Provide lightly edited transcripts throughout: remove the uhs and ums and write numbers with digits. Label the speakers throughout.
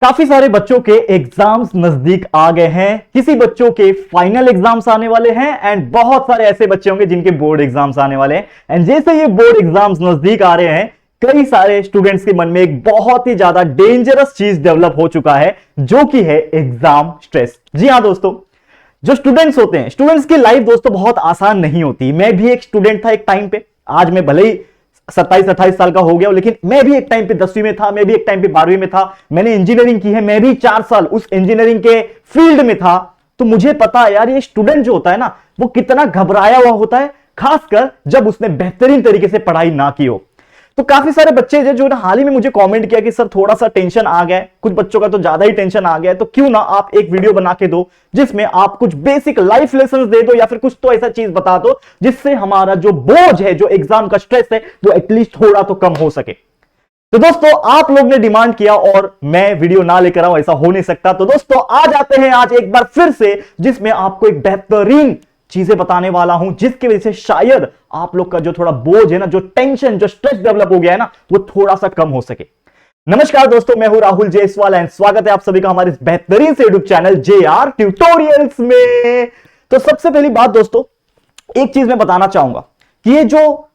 Speaker 1: काफी सारे बच्चों के एग्जाम्स नजदीक आ गए हैं। किसी बच्चों के फाइनल एग्जाम्स आने वाले हैं एंड बहुत सारे ऐसे बच्चे होंगे जिनके बोर्ड एग्जाम्स आने वाले हैं। एंड जैसे ये बोर्ड एग्जाम्स नजदीक आ रहे हैं, कई सारे स्टूडेंट्स के मन में एक बहुत ही ज्यादा डेंजरस चीज डेवलप हो चुका है, जो कि है एग्जाम स्ट्रेस। जी हां दोस्तों, जो स्टूडेंट्स होते हैं, स्टूडेंट्स की लाइफ दोस्तों बहुत आसान नहीं होती। मैं भी एक स्टूडेंट था एक टाइम पे। आज मैं भले ही 27-28 साल का हो गया, लेकिन मैं भी एक टाइम पे 10वीं में था, मैं भी एक टाइम पे 12वीं में था। मैंने इंजीनियरिंग की है, मैं भी 4 साल उस इंजीनियरिंग के फील्ड में था। तो मुझे पता है यार, ये स्टूडेंट जो होता है ना, वो कितना घबराया हुआ होता है, खासकर जब उसने बेहतरीन तरीके से पढ़ाई ना की हो। तो काफी सारे बच्चे जो हाल ही में मुझे कमेंट किया कि सर थोड़ा सा टेंशन आ गया है, कुछ बच्चों का तो ज्यादा ही टेंशन आ गया है, तो क्यों ना आप एक वीडियो बना के दो जिसमें आप कुछ बेसिक लाइफ लेसन दे दो, या फिर कुछ तो ऐसा चीज बता दो जिससे हमारा जो बोझ है, जो एग्जाम का स्ट्रेस है, वो एटलीस्ट थोड़ा तो कम हो सके। तो दोस्तों आप लोग ने डिमांड किया और मैं वीडियो ना लेकर आऊं, ऐसा हो नहीं सकता। तो दोस्तों आ जाते हैं आज एक बार फिर से, जिसमें आपको एक बेहतरीन चीजें बताने वाला हूं, जिसकी वजह से शायद आप लोग का जो थोड़ा बोझ है ना, जो टेंशन, जो स्ट्रेस डेवलप हो गया है ना, वो थोड़ा सा कम हो सके। नमस्कार दोस्तों, मैं हूं राहुल जायसवाल एंड स्वागत है आप सभी का हमारे इस बेहतरीन से यूट्यूब चैनल JR ट्यूटोरियल्स में। तो सबसे पहली बात दोस्तों, एक चीज मैं बताना चाहूंगा कि ये जो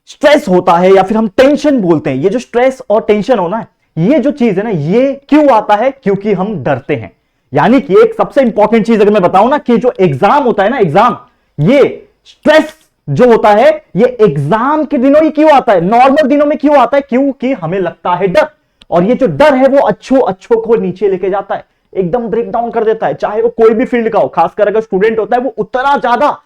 Speaker 1: स्ट्रेस होता है या फिर हम टेंशन बोलते हैं, ये जो स्ट्रेस और टेंशन होना है, ये जो चीज है ना, ये क्यों आता है? क्योंकि हम डरते हैं। यानी कि एक सबसे इंपॉर्टेंट चीज अगर मैं बताऊं ना, कि जो एग्जाम होता है ना, एग्जाम, ये स्ट्रेस जो होता है, ये एग्जाम के दिनों ही क्यों आता है, नॉर्मल दिनों में क्यों आता है? क्योंकि हमें लगता है डर, और ये जो डर है वो अच्छों को नीचे लेके जाता है, एकदम ब्रेक डाउन कर देता है। चाहे वो कोई भी फील्ड का हो, खासकर अगर स्टूडेंट होता है, वो उतना ज्यादा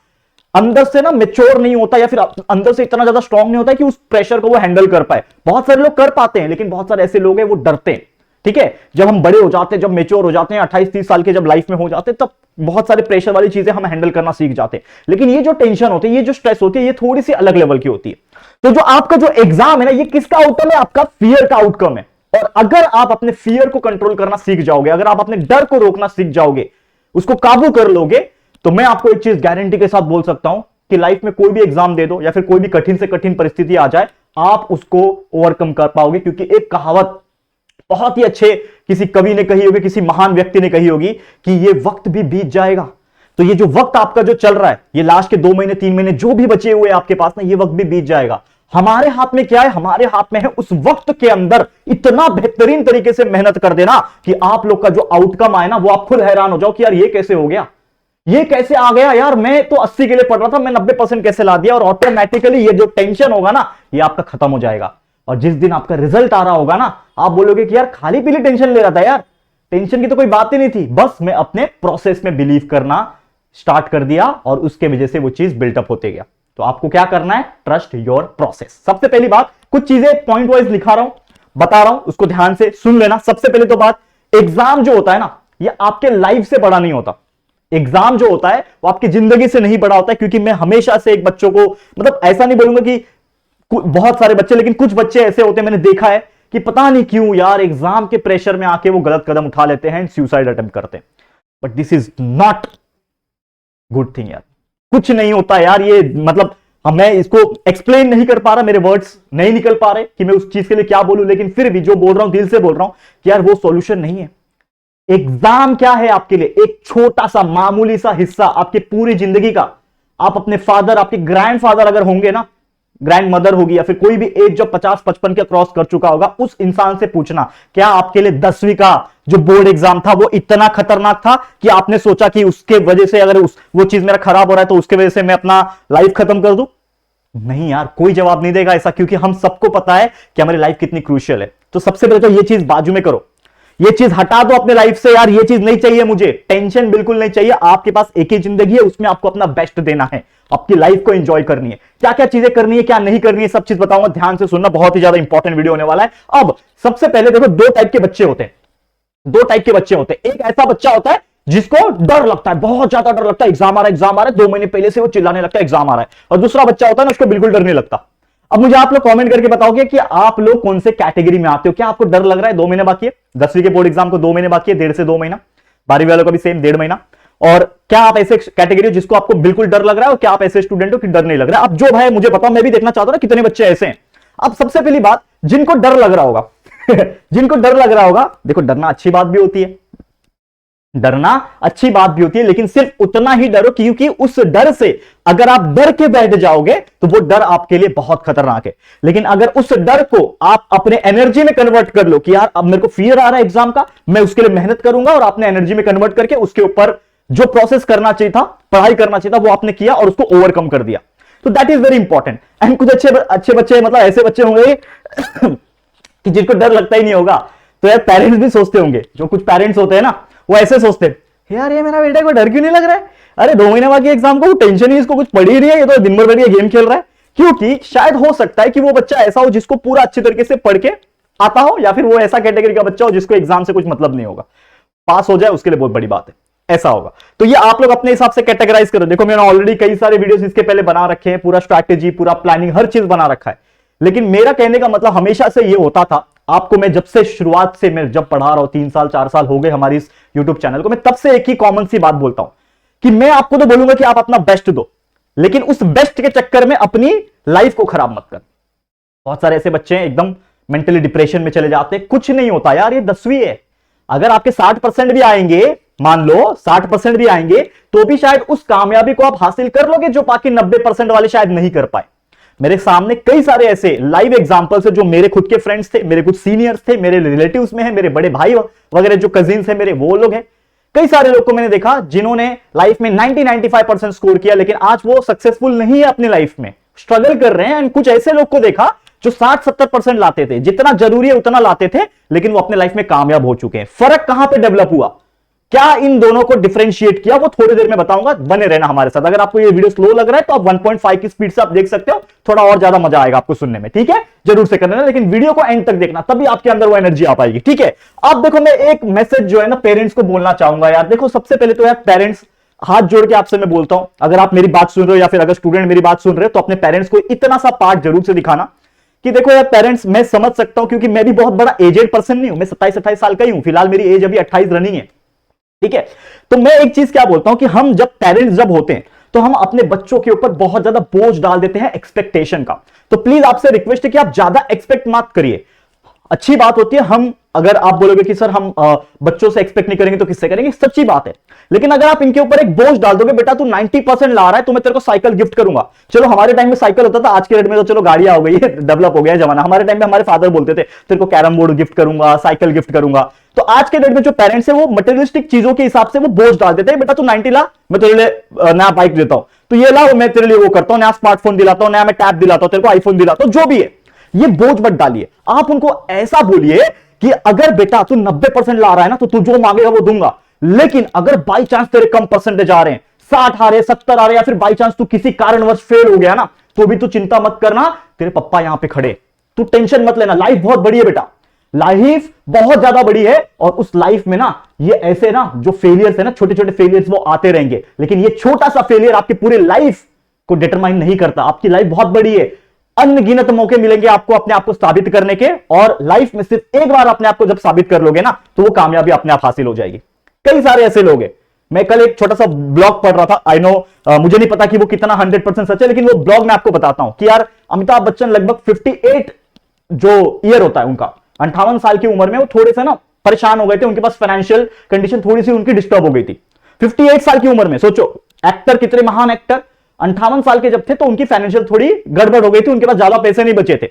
Speaker 1: अंदर से ना मैच्योर नहीं होता, या फिर अंदर से इतना ज्यादा स्ट्रांग नहीं होता है कि उस प्रेशर को वो हैंडल कर पाए। बहुत सारे लोग कर पाते हैं, लेकिन बहुत सारे ऐसे लोग हैं वो डरते हैं। ठीक है, जब हम बड़े हो जाते हैं, जब मैच्योर हो जाते हैं, 28-30 साल के जब लाइफ में हो जाते हैं, तब बहुत सारे प्रेशर वाली चीजें हम हैंडल करना सीख जाते हैं। लेकिन ये जो टेंशन होती है, ये जो स्ट्रेस होती है, ये थोड़ी सी अलग लेवल की होती है। तो जो आपका जो एग्जाम है ना, ये किसका आउटकम है? आपका फियर का आउटकम है। और अगर आप अपने फियर को कंट्रोल करना सीख जाओगे, अगर आप अपने डर को रोकना सीख जाओगे, उसको काबू कर लोगे, तो मैं आपको एक चीज गारंटी के साथ बोल सकता हूं कि लाइफ में कोई भी एग्जाम दे दो, या फिर कोई भी कठिन से कठिन परिस्थिति आ जाए, आप उसको ओवरकम कर पाओगे। क्योंकि एक कहावत बहुत ही अच्छे किसी कवि ने कही होगी, किसी महान व्यक्ति ने कही होगी कि ये वक्त भी बीत जाएगा। तो ये जो वक्त आपका जो चल रहा है, ये लास्ट के 2 महीने 3 महीने जो भी बचे हुए आपके पास ना, ये वक्त भी बीत जाएगा। हमारे हाथ में क्या है? हमारे हाथ में है उस वक्त के अंदर इतना बेहतरीन तरीके से मेहनत कर देना कि आप लोग का जो आउटकम आए ना, वो आप खुद हैरान हो जाओ कि यार ये कैसे हो गया, ये कैसे आ गया यार, मैं तो 80 के लिए पढ़ रहा था, मैं 90% कैसे ला दिया। और ऑटोमेटिकली ये जो टेंशन होगा ना, ये आपका खत्म हो जाएगा। और जिस दिन आपका रिजल्ट आ रहा होगा ना, आप बोलोगे कि यार खाली पीली टेंशन ले रहा था, यार टेंशन की तो कोई बात ही नहीं थी, बस मैं अपने प्रोसेस में बिलीव करना स्टार्ट कर दिया और उसके वजह से वो चीज बिल्टअप होते गया। तो आपको क्या करना है? Trust your process. सबसे पहली बात, कुछ चीजें पॉइंट वाइज लिखा रहा हूं, बता रहा हूं, उसको ध्यान से सुन लेना। सबसे पहले तो बात, एग्जाम जो होता है ना, ये आपके लाइफ से बड़ा नहीं होता। एग्जाम जो होता है वो आपकी जिंदगी से नहीं बड़ा होता है। क्योंकि मैं हमेशा से एक बच्चों को, मतलब ऐसा नहीं बोलूंगा कि बहुत सारे बच्चे, लेकिन कुछ बच्चे ऐसे होते हैं, मैंने देखा है कि पता नहीं क्यों यार एग्जाम के प्रेशर में आके वो गलत कदम उठा लेते हैं, सुसाइड अटेम्प्ट करते हैं। But this is not good thing यार, कुछ नहीं होता यार। ये मतलब मैं इसको एक्सप्लेन नहीं कर पा रहा, मेरे वर्ड्स नहीं निकल पा रहे कि मैं उस चीज के लिए क्या बोलूं, लेकिन फिर भी जो बोल रहा हूं दिल से बोल रहा हूं कि यार वो सॉल्यूशन नहीं है। एग्जाम क्या है आपके लिए? एक छोटा सा मामूली सा हिस्सा आपकी पूरी जिंदगी का। आप अपने फादर, आपके ग्रैंडफादर अगर होंगे ना, ग्रैंड मदर होगी, या फिर कोई भी एज जो 50-55 के क्रॉस कर चुका होगा, उस इंसान से पूछना, क्या आपके लिए 10वीं का जो बोर्ड एग्जाम था वो इतना खतरनाक था कि आपने सोचा कि उसके वजह से अगर वो चीज मेरा खराब हो रहा है तो उसके वजह से मैं अपना लाइफ खत्म कर दूं? नहीं यार, कोई जवाब नहीं देगा ऐसा, क्योंकि हम सबको पता है कि हमारी लाइफ कितनी क्रूशियल है। तो सबसे पहले तो ये चीज बाजू में करो, ये चीज हटा दो अपने लाइफ से। यार ये चीज नहीं चाहिए मुझे, टेंशन बिल्कुल नहीं चाहिए। आपके पास एक ही जिंदगी है, उसमें आपको अपना बेस्ट देना है, आपकी लाइफ को एंजॉय करनी है। क्या क्या चीजें करनी है, क्या नहीं करनी है, सब चीज बताऊंगा, ध्यान से सुनना, बहुत ही ज्यादा इंपॉर्टेंट वीडियो होने वाला है। अब सबसे पहले देखो, 2 टाइप के बच्चे होते हैं, 2 टाइप के बच्चे होते हैं। एक ऐसा बच्चा होता है जिसको डर लगता है, बहुत ज्यादा डर लगता है, एग्जाम आ रहा है, 2 महीने पहले से वो चिल्लाने लगता है एग्जाम आ रहा है। और दूसरा बच्चा होता है ना, उसको बिल्कुल डर नहीं लगता। अब मुझे आप लोग कमेंट करके बताओगे कि आप लोग कौन से कैटेगरी में आते हो। क्या आपको डर लग रहा है? 2 महीने बाकी है, 10वीं के बोर्ड एग्जाम को 2 महीने बाकी है, 1.5 से 2 महीना, 12वीं वालों का भी सेम 1.5 महीना। और क्या आप ऐसे कैटेगरी हो जिसको आपको बिल्कुल डर लग रहा है, और क्या आप ऐसे स्टूडेंट हो कि डर नहीं लग रहा है? अब जो भाई मुझे बताओ, मैं भी देखना चाहता हूं ना कितने बच्चे ऐसे हैं। अब सबसे पहली बात, जिनको डर लग रहा होगा जिनको डर लग रहा होगा, देखो डरना अच्छी बात भी होती है, डरना अच्छी बात भी होती है, लेकिन सिर्फ उतना ही डरो क्योंकि उस डर से अगर आप डर के बैठ जाओगे तो वो डर आपके लिए बहुत खतरनाक है। लेकिन अगर उस डर को आप अपने एनर्जी में कन्वर्ट कर लो कि यार अब मेरे को फियर आ रहा है एग्जाम का, मैं उसके लिए मेहनत करूंगा, और आपने एनर्जी में कन्वर्ट करके उसके ऊपर जो प्रोसेस करना चाहिए था, पढ़ाई करना चाहिए था, वो आपने किया और उसको ओवरकम कर दिया, तो that is very important. And कुछ अच्छे बच्चे, मतलब ऐसे बच्चे होंगे कि जिनको डर लगता ही नहीं होगा, तो यार पेरेंट्स भी सोचते होंगे, जो कुछ पेरेंट्स होते हैं ना वो ऐसे सोचते हैं, यार ये मेरा बेटा को डर क्यों नहीं लग रहा है, अरे 2 महीने बाद एग्जाम को टेंशन ही, इसको कुछ पढ़ी नहीं है, ये तो दिन भर बैठ के गेम खेल रहा है। क्योंकि शायद हो सकता है कि वो बच्चा ऐसा हो जिसको पूरा अच्छी तरीके से पढ़ के आता हो, या फिर वो ऐसा कैटेगरी का बच्चा हो जिसको एग्जाम से कुछ मतलब नहीं होगा, पास हो जाए उसके लिए बहुत बड़ी बात है, ऐसा होगा। तो ये आप लोग अपने हिसाब से कैटेगराइज करो। देखो मैंने ऑलरेडी कई सारे वीडियोस इसके पहले बना रखे हैं, पूरा स्ट्रैटेजी, पूरा प्लानिंग, हर चीज बना रखा है। लेकिन मेरा कहने का मतलब हमेशा से ये होता था, आपको मैं जब से शुरुआत से मैं जब पढ़ा रहा हूं, 3 साल 4 साल हो गए हमारी इस यूट्यूब चैनल को, मैं तब से एक ही कॉमन सी बात बोलता हूं कि मैं आपको तो बोलूंगा कि आप अपना बेस्ट दो, लेकिन उस बेस्ट के चक्कर में अपनी लाइफ को खराब मत कर। बहुत सारे ऐसे बच्चे हैं एकदम मेंटली डिप्रेशन में चले जाते हैं, कुछ नहीं होता यार, ये 10वीं है। अगर आपके 60% भी आएंगे, मान लो 60% भी आएंगे, तो भी शायद उस कामयाबी को आप हासिल कर लोगे जो बाकी 90% वाले शायद नहीं कर पाए। मेरे सामने कई सारे ऐसे लाइव एग्जांपल्स है, जो मेरे खुद के फ्रेंड्स थे, मेरे कुछ सीनियर्स थे, मेरे रिलेटिव्स में है, मेरे बड़े भाई वगैरह जो कजिन्स है मेरे, वो लोग हैं। कई सारे लोग को मैंने देखा जिन्होंने लाइफ में 90-95% स्कोर किया, लेकिन आज वो सक्सेसफुल नहीं है अपनी लाइफ में, स्ट्रगल कर रहे हैं। एंड कुछ ऐसे लोग को देखा जो 60-70% लाते थे, जितना जरूरी है उतना लाते थे, लेकिन वो अपने लाइफ में कामयाब हो चुके हैं। फर्क कहां पे डेवलप हुआ, क्या इन दोनों को डिफरेंशिएट किया, वो थोड़ी देर में बताऊंगा, बने रहना हमारे साथ। अगर आपको ये वीडियो स्लो लग रहा है तो आप 1.5 की स्पीड से आप देख सकते हो, थोड़ा और ज्यादा मजा आएगा आपको सुनने में, ठीक है, जरूर से करना, लेकिन वीडियो को एंड तक देखना, तभी आपके अंदर वो एनर्जी आ पाएगी, ठीक है। अब देखो मैं एक मैसेज जो है ना पेरेंट्स को बोलना चाहूंगा यार। देखो सबसे पहले तो यार पेरेंट्स, हाथ जोड़ के आपसे मैं बोलता हूं, अगर आप मेरी बात सुन रहे हो या फिर अगर स्टूडेंट मेरी बात सुन रहे हो, तो अपने पेरेंट्स को इतना सा पार्ट जरूर से दिखाना कि देखो यार पेरेंट्स, मैं समझ सकता हूं क्योंकि मैं भी बहुत बड़ा एजेड पर्सन नहीं हूं, मैं 27-28 साल का ही हूं, फिलहाल मेरी एज अभी 28 रनिंग है, ठीक है। तो मैं एक चीज क्या बोलता हूं कि हम जब पेरेंट्स जब होते हैं तो हम अपने बच्चों के ऊपर बहुत ज्यादा बोझ डाल देते हैं एक्सपेक्टेशन का। तो प्लीज आपसे रिक्वेस्ट है कि आप ज्यादा एक्सपेक्ट मत करिए। अच्छी बात होती है, हम अगर आप बोलोगे कि सर हम बच्चों से एक्सपेक्ट नहीं करेंगे तो किससे करेंगे, सच्ची बात है। लेकिन अगर आप इनके ऊपर एक बोझ डाल दोगे, बेटा तू 90% ला रहा है तो मैं तेरे को साइकिल गिफ्ट करूंगा। चलो हमारे टाइम में साइकिल होता था, आज के डेट में तो चलो गाड़ियां हो गई है, डेवलप हो गया है जमाना। हमारे टाइम में हमारे फादर बोलते थे तेरे को कैरम बोर्ड गिफ्ट करूंगा, साइकिल गिफ्ट करूंगा। तो आज के डेट में जो पेरेंट्स है वो मटेरियलिस्टिक चीजों के हिसाब से वो बोझ डाल देते हैं, बेटा तू 90 ला, मैं तेरे लिए नया बाइक देता हूं, तो ये ला, मैं तेरे लिए वो करता हूं, नया स्मार्टफोन दिलाता हूं, नया मैं टैब दिलाता हूं, तेरे को आईफोन दिलाता हूं, जो भी है। ये बोझ मत डालिए, आप उनको ऐसा बोलिए कि अगर बेटा तू 90% ला रहा है ना तो तू जो मांगेगा वो दूंगा, लेकिन अगर बाई चांस तेरे कम परसेंटेज आ रहे हैं, 60 आ रहे हैं, 70 आ रहे हैं, या फिर बाई चांस तू किसी कारणवश फेल हो गया ना, तो भी तू चिंता मत करना, तेरे पप्पा यहां पे खड़े, तू टेंशन मत लेना। लाइफ बहुत बड़ी है बेटा, लाइफ बहुत ज्यादा बड़ी है, और उस लाइफ में ना ये ऐसे ना जो फेलियर्स है ना, छोटे छोटे फेलियर्स वो आते रहेंगे, लेकिन ये छोटा सा फेलियर आपकी पूरी लाइफ को डिटरमाइन नहीं करता। आपकी लाइफ बहुत बड़ी है, अनगिनत मौके मिलेंगे आपको अपने आप को साबित करने के, और लाइफ में सिर्फ एक बार अपने आप को जब साबित कर लोगे ना तो वो कामयाबी अपने आप हासिल हो जाएगी। कई सारे ऐसे लोग हैं, मैं कल एक छोटा सा ब्लॉग पढ़ रहा था, आई नो मुझे नहीं पता कि वो कितना 100% सच है, लेकिन वो ब्लॉग मैं आपको बताता हूं कि यार अमिताभ बच्चन लगभग 58 जो ईयर होता है उनका, 58 साल की उम्र में वो थोड़े से ना परेशान हो गए थे, उनके पास फाइनेंशियल कंडीशन थोड़ी सी उनकी डिस्टर्ब हो गई थी। 58 साल की उम्र में, सोचो एक्टर, कितने महान एक्टर, 58 साल के जब थे तो उनकी फाइनेंशियल थोड़ी गड़बड़ हो गई थी, उनके पास ज्यादा पैसे नहीं बचे थे,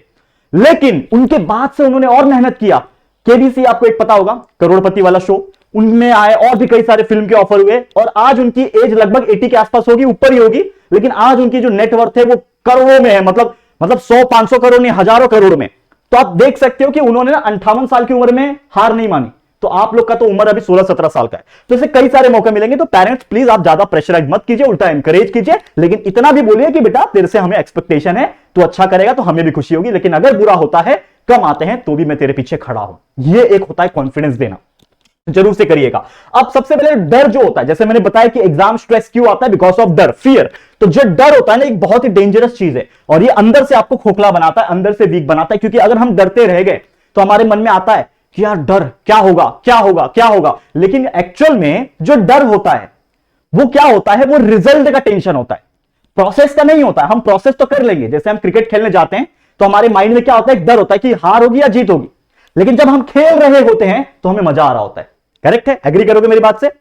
Speaker 1: लेकिन उनके बाद से उन्होंने और मेहनत किया। केबीसी आपको एक पता होगा, करोड़पति वाला शो, उनमें आए, और भी कई सारे फिल्म के ऑफर हुए, और आज उनकी एज लगभग 80 के आसपास होगी, ऊपर ही होगी, लेकिन आज उनकी जो नेटवर्थ है वो करोड़ों में है, मतलब 100-500 करोड़ नहीं, हजारों करोड़ में। तो आप देख सकते हो कि उन्होंने 58 साल की उम्र में हार नहीं मानी। तो आप लोग का तो उम्र अभी 16-17 साल का है, तो इसे कई सारे मौके मिलेंगे। तो पेरेंट्स प्लीज आप ज्यादा प्रेशराइज मत कीजिए, उल्टा एनकरेज कीजिए, लेकिन इतना भी बोलिए कि बेटा तेरे से हमें एक्सपेक्टेशन है, तो अच्छा करेगा तो हमें भी खुशी होगी, लेकिन अगर बुरा होता है, कम आते हैं, तो भी मैं तेरे पीछे खड़ा हूं। ये एक होता है कॉन्फिडेंस देना, जरूर से करिएगा। अब सबसे पहले डर जो होता है, जैसे मैंने बताया कि एग्जाम स्ट्रेस क्यों आता है, बिकॉज ऑफ डर, फियर। तो जो डर होता है ना, एक बहुत ही डेंजरस चीज है, और ये अंदर से आपको खोखला बनाता है, अंदर से वीक बनाता है, क्योंकि अगर हम डरते रह गए तो हमारे मन में आता है कि यार डर, क्या होगा क्या होगा क्या होगा, लेकिन एक्चुअल में जो डर होता है वो क्या होता है, वो रिजल्ट का टेंशन होता है, प्रोसेस का नहीं होता है। हम प्रोसेस तो कर लेंगे, जैसे हम क्रिकेट खेलने जाते हैं तो हमारे माइंड में क्या होता है, एक डर होता है कि हार होगी या जीत होगी, लेकिन जब हम खेल रहे होते हैं तो हमें मजा आ रहा होता है। करेक्ट है, एग्री करोगे मेरी बात से?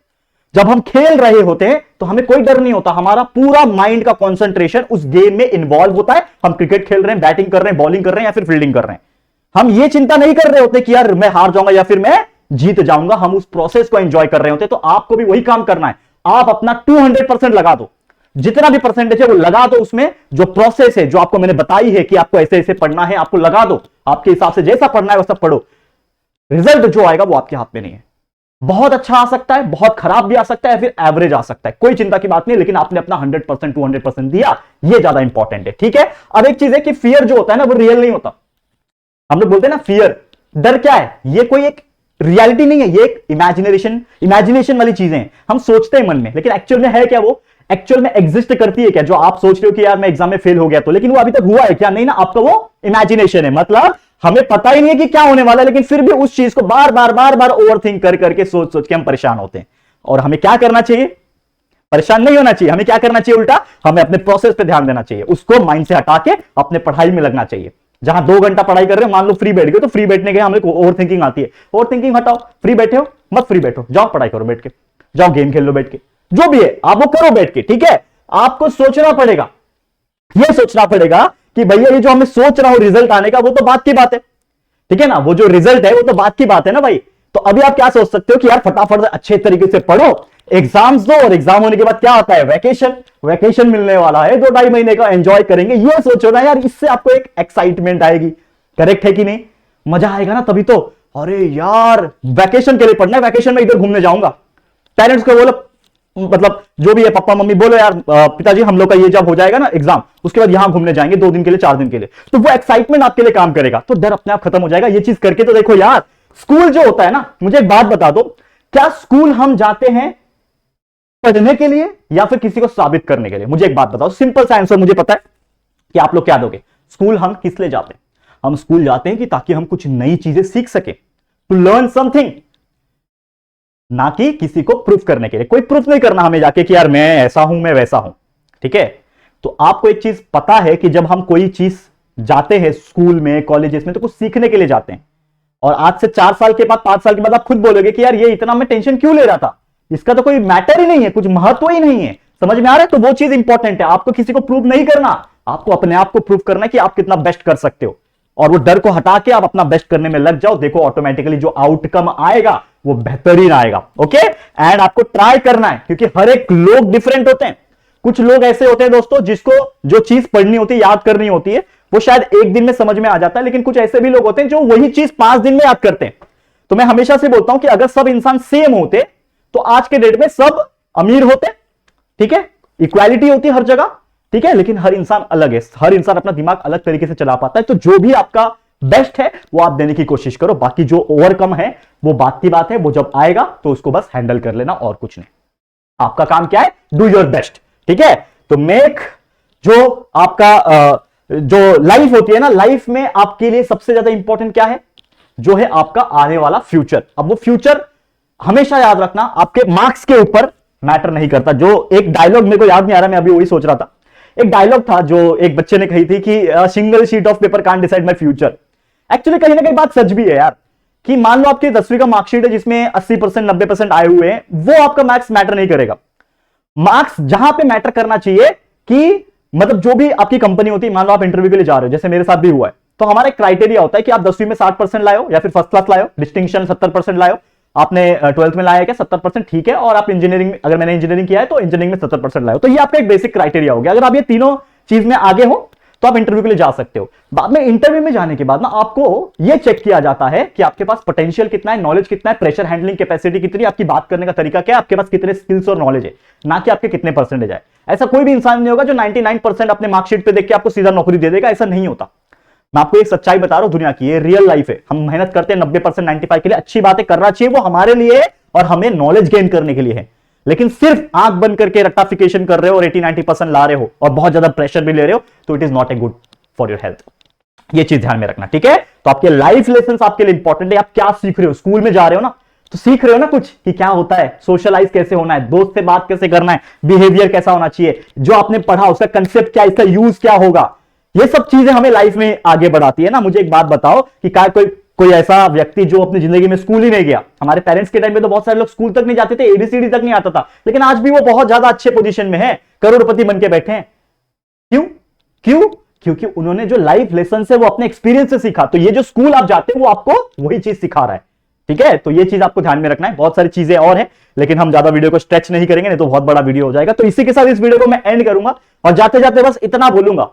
Speaker 1: जब हम खेल रहे होते हैं तो हमें कोई डर नहीं होता, हमारा पूरा माइंड का कंसंट्रेशन उस गेम में इन्वॉल्व होता है। हम क्रिकेट खेल रहे हैं, बैटिंग कर रहे हैं, बॉलिंग कर रहे हैं या फिर फील्डिंग कर रहे हैं, हम ये चिंता नहीं कर रहे होते कि यार मैं हार जाऊंगा या फिर मैं जीत जाऊंगा। हम उस प्रोसेस को एंजॉय कर रहे होते। तो आपको भी वही काम करना है, आप अपना 200% लगा दो, जितना भी परसेंटेज है वो लगा दो उसमें। जो प्रोसेस है जो आपको मैंने बताई है कि आपको ऐसे ऐसे पढ़ना है, आपको लगा दो, आपके हिसाब से जैसा पढ़ना है वैसा पढ़ो। रिजल्ट जो आएगा वो आपके हाथ में नहीं है। बहुत अच्छा आ सकता है, बहुत खराब भी आ सकता है, फिर एवरेज आ सकता है, कोई चिंता की बात नहीं, लेकिन आपने अपना 100% 200% दिया, ये ज्यादा इंपॉर्टेंट है। ठीक है, अब एक चीज है कि फियर जो होता है ना वो रियल नहीं होता। हम लोग बोलते हैं ना फियर, डर क्या है, ये कोई एक रियलिटी नहीं है, ये एक इमेजिनेशन वाली चीजें हैं, हम सोचते हैं मन में, लेकिन एक्चुअल में है क्या, वो एक्चुअल में एग्जिस्ट करती है क्या? जो आप सोच रहे हो कि यार मैं एग्जाम में फेल हो गया तो, लेकिन वो अभी तक हुआ है क्या? नहीं ना, आपका वो इमेजिनेशन है। मतलब हमें पता ही नहीं है कि क्या होने वाला है, लेकिन फिर भी उस चीज को बार बार ओवर थिंक कर करके सोच सोच के हम परेशान होते हैं। और हमें क्या करना चाहिए? परेशान नहीं होना चाहिए, हमें क्या करना चाहिए? उल्टा हमें अपने प्रोसेस पे ध्यान देना चाहिए, उसको माइंड से हटा के अपने पढ़ाई में लगना चाहिए। जहां 2 घंटा पढ़ाई कर रहे हो, मान लो फ्री बैठ गए, तो फ्री बैठने के हमें ओवर थिंकिंग आती है, ओवर थिंकिंग हटाओ। फ्री बैठे हो मत फ्री बैठो, जाओ पढ़ाई करो बैठ के, जाओ गेम खेल लो बैठ के, जो भी है आप वो करो बैठ के। ठीक है, आपको सोचना पड़ेगा, ये सोचना पड़ेगा कि भैया ये जो हमें सोच रहा हूं रिजल्ट आने का, वो तो बात की बात है। ठीक है ना, वो जो रिजल्ट है वो तो बात की बात है ना भाई। तो अभी आप क्या सोच सकते हो कि यार फटाफट अच्छे तरीके से पढ़ो, एग्जाम्स दो, और एग्जाम होने के बाद क्या होता है? वैकेशन मिलने वाला है, 2-2.5 महीने का एंजॉय करेंगे। ये सोचो ना यार, इससे आपको एक एक्साइटमेंट आएगी। करेक्ट है कि नहीं? मजा आएगा ना तभी तो। अरे यार वैकेशन के लिए पढ़ना है, वैकेशन में इधर घूमने जाऊंगा। पेरेंट्स को बोलो, मतलब जो भी है पापा मम्मी, बोलो यार पिताजी हम लोग का ये जब हो जाएगा ना एग्जाम, उसके बाद यहां घूमने जाएंगे 2 दिन के लिए 4 दिन के लिए, तो वो एक्साइटमेंट आपके लिए काम करेगा, तो डर अपने आप खत्म हो जाएगा। ये चीज करके तो देखो यार, स्कूल जो होता है ना, मुझे एक बात बता दो, क्या स्कूल हम जाते हैं पढ़ने के लिए या फिर किसी को साबित करने के लिए? मुझे एक बात बताओ, सिंपल सा आंसर मुझे पता है कि आप लोग क्या दोगे। स्कूल हम किस लिए जाते हैं? हम स्कूल जाते हैं कि ताकि हम कुछ नई चीजें सीख सके, टू लर्न समथिंग, ना कि किसी को प्रूफ करने के लिए। कोई प्रूफ नहीं करना हमें जाके कि यार मैं ऐसा हूं मैं वैसा हूं। ठीक है, तो आपको एक चीज पता है कि जब हम कोई चीज जाते हैं स्कूल में कॉलेजेस में तो कुछ सीखने के लिए जाते हैं, और आज से 4 साल के बाद 5 साल के बाद आप खुद बोलोगे कि यार ये इतना मैं टेंशन क्यों ले रहा था, इसका तो कोई मैटर ही नहीं है, कुछ महत्व ही नहीं है। समझ में आ रहा है? तो वो चीज इंपॉर्टेंट है, आपको किसी को प्रूव नहीं करना, आपको अपने आप को प्रूव करना है कि आप कितना बेस्ट कर सकते हो, और वो डर को हटा के आप अपना बेस्ट करने में लग जाओ। देखो ऑटोमेटिकली जो आउटकम आएगा वो बेहतरीन आएगा। ओके, एंड आपको ट्राई करना है, क्योंकि हर एक लोग डिफरेंट होते हैं। कुछ लोग ऐसे होते हैं दोस्तों जिसको जो चीज पढ़नी होती है, याद करनी होती है, वो शायद 1 दिन में समझ में आ जाता है, लेकिन कुछ ऐसे भी लोग होते हैं जो वही चीज 5 दिन में याद करते हैं। तो मैं हमेशा से बोलता हूं कि अगर सब इंसान सेम होते तो आज के डेट में सब अमीर होते। ठीक है, इक्वालिटी होती है हर जगह। ठीक है, लेकिन हर इंसान अलग है, हर इंसान अपना दिमाग अलग तरीके से चला पाता है। तो जो भी आपका बेस्ट है वो आप देने की कोशिश करो, बाकी जो ओवरकम है वो बात की बात है, वो जब आएगा तो उसको बस हैंडल कर लेना और कुछ नहीं। आपका काम क्या है? Do your best. ठीक है, तो मेक जो आपका जो लाइफ होती है ना, लाइफ में आपके लिए सबसे ज्यादा इंपॉर्टेंट क्या है? जो है आपका आने वाला फ्यूचर। अब वो फ्यूचर हमेशा याद रखना, आपके मार्क्स के ऊपर मैटर नहीं करता। जो एक डायलॉग मेरे को याद नहीं आ रहा, मैं अभी वही सोच रहा था, एक डायलॉग था जो एक बच्चे ने कही थी कि single sheet of paper can't decide my future. Actually कहीं ना कहीं बात सच भी है यार, कि मान लो आपकी 10वीं का मार्कशीट है जिसमें 80% 90% आए हुए हैं, वो आपका मार्क्स मैटर नहीं करेगा। मार्क्स जहां पे मैटर करना चाहिए कि मतलब जो भी आपकी कंपनी होती है, मान लो आप इंटरव्यू के लिए जा रहे हो, जैसे मेरे साथ भी हुआ है, तो हमारा एक क्राइटेरिया होता है कि आप 10वीं में 60% लाए हो या फिर फर्स्ट क्लास लाए हो, डिस्टिंक्शन 70% लाए हो, आपने 12th में लाया है क्या 70%, ठीक है, और आप इंजीनियरिंग, अगर मैंने इंजीनियरिंग किया है तो इंजीनियरिंग में 70% लाए हो, तो ये आपका एक बेसिक क्राइटेरिया हो गया। अगर आप ये तीनों चीज में आगे हो तो आप इंटरव्यू के लिए जा सकते हो। बाद में इंटरव्यू में जाने के बाद ना आपको यह चेक किया जाता है कि आपके पास पोटेंशियल कितना है, नॉलेज कितना है, प्रेशर हैंडलिंग कैपेसिटी कितनी है, आपकी बात करने का तरीका क्या है, आपके पास कितने स्किल्स और नॉलेज है, ना कि आपके कितने परसेंटेज है। ऐसा कोई भी इंसान नहीं होगा जो 99% अपने मार्कशीट पे देख के आपको सीधा नौकरी दे देगा, ऐसा नहीं होता। मैं आपको एक सच्चाई बता रहा हूं दुनिया की, ये रियल लाइफ है। हम मेहनत करते हैं 90% 95 के लिए, अच्छी बातें करना चाहिए, वो हमारे लिए और हमें नॉलेज गेन करने के लिए है। लेकिन सिर्फ आंख बंद करके रट्टाफिकेशन कर रहे हो और 80-90% ला रहे हो और बहुत ज्यादा प्रेशर भी ले रहे हो, तो it is not a good for your health. ये चीज ध्यान में रखना, ठीक है। तो आपके लाइफ लेसन आपके लिए इंपॉर्टेंट है। आप क्या सीख रहे हो, स्कूल में जा रहे हो ना, तो सीख रहे हो ना कुछ कि क्या होता है, सोशलाइज कैसे होना है, दोस्त से बात कैसे करना है, बिहेवियर कैसा होना चाहिए, जो आपने पढ़ा उसका कंसेप्ट क्या, इसका यूज क्या होगा, ये सब चीजें हमें लाइफ में आगे बढ़ाती है ना। मुझे एक बात बताओ कि क्या कोई कोई ऐसा व्यक्ति जो अपनी जिंदगी में स्कूल ही नहीं गया, हमारे पेरेंट्स के टाइम पे तो बहुत सारे लोग स्कूल तक नहीं जाते थे, एबीसीडी तक नहीं आता था, लेकिन आज भी वो बहुत ज्यादा अच्छे पोजीशन में है, करोड़पति बन के बैठे हैं। क्यों? क्यों? क्योंकि उन्होंने जो लाइफ लेसन है वो अपने एक्सपीरियंस से सीखा। तो ये जो स्कूल आप जाते हैं वो आपको वही चीज सिखा रहा है, ठीक है? तो ये चीज आपको ध्यान में रखना है। बहुत सारी चीजें और हैं, लेकिन हम ज्यादा वीडियो को स्ट्रेच नहीं करेंगे, नहीं तो बहुत बड़ा वीडियो हो जाएगा। तो इसी के साथ इस वीडियो को मैं एंड करूंगा और जाते जाते बस इतना बोलूंगा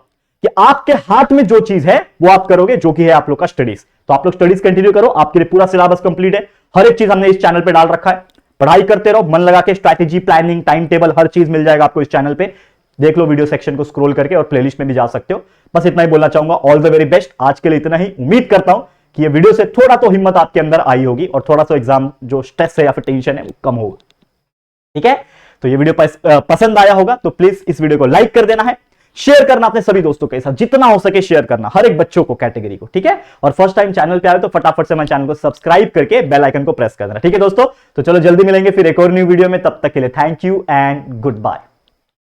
Speaker 1: कि आपके हाथ में जो चीज है वो आप करोगे, जो कि है आप लोग का स्टडीज। तो आप लोग स्टडीज कंटिन्यू करो, आपके लिए पूरा सिलेबस कंप्लीट है, हर एक चीज हमने इस चैनल पे डाल रखा है। पढ़ाई करते रहो, मन लगा के, स्ट्रैटेजी, प्लानिंग, टाइम टेबल, हर चीज मिल जाएगा आपको इस चैनल पे। देख लो वीडियो सेक्शन को स्क्रॉल करके, और प्लेलिस्ट में भी जा सकते हो। बस इतना ही बोलना चाहूंगा। All the very best. आज के लिए इतना ही। उम्मीद करता हूं कि ये वीडियो से थोड़ा तो हिम्मत आपके अंदर आई होगी और थोड़ा सा एग्जाम जो स्ट्रेस है या फिर टेंशन है वो कम होगा, ठीक है? तो ये वीडियो पसंद आया होगा तो प्लीज इस वीडियो को लाइक कर देना है, शेयर करना अपने सभी दोस्तों के साथ, जितना हो सके शेयर करना, हर एक बच्चों को, कैटेगरी को, ठीक है? और फर्स्ट टाइम चैनल पे आए तो फटाफट से हमारे चैनल को सब्सक्राइब करके बेल आइकन को प्रेस कर देना, ठीक है दोस्तों? तो चलो जल्दी मिलेंगे फिर एक और न्यू वीडियो में। तब तक के लिए thank you and good bye.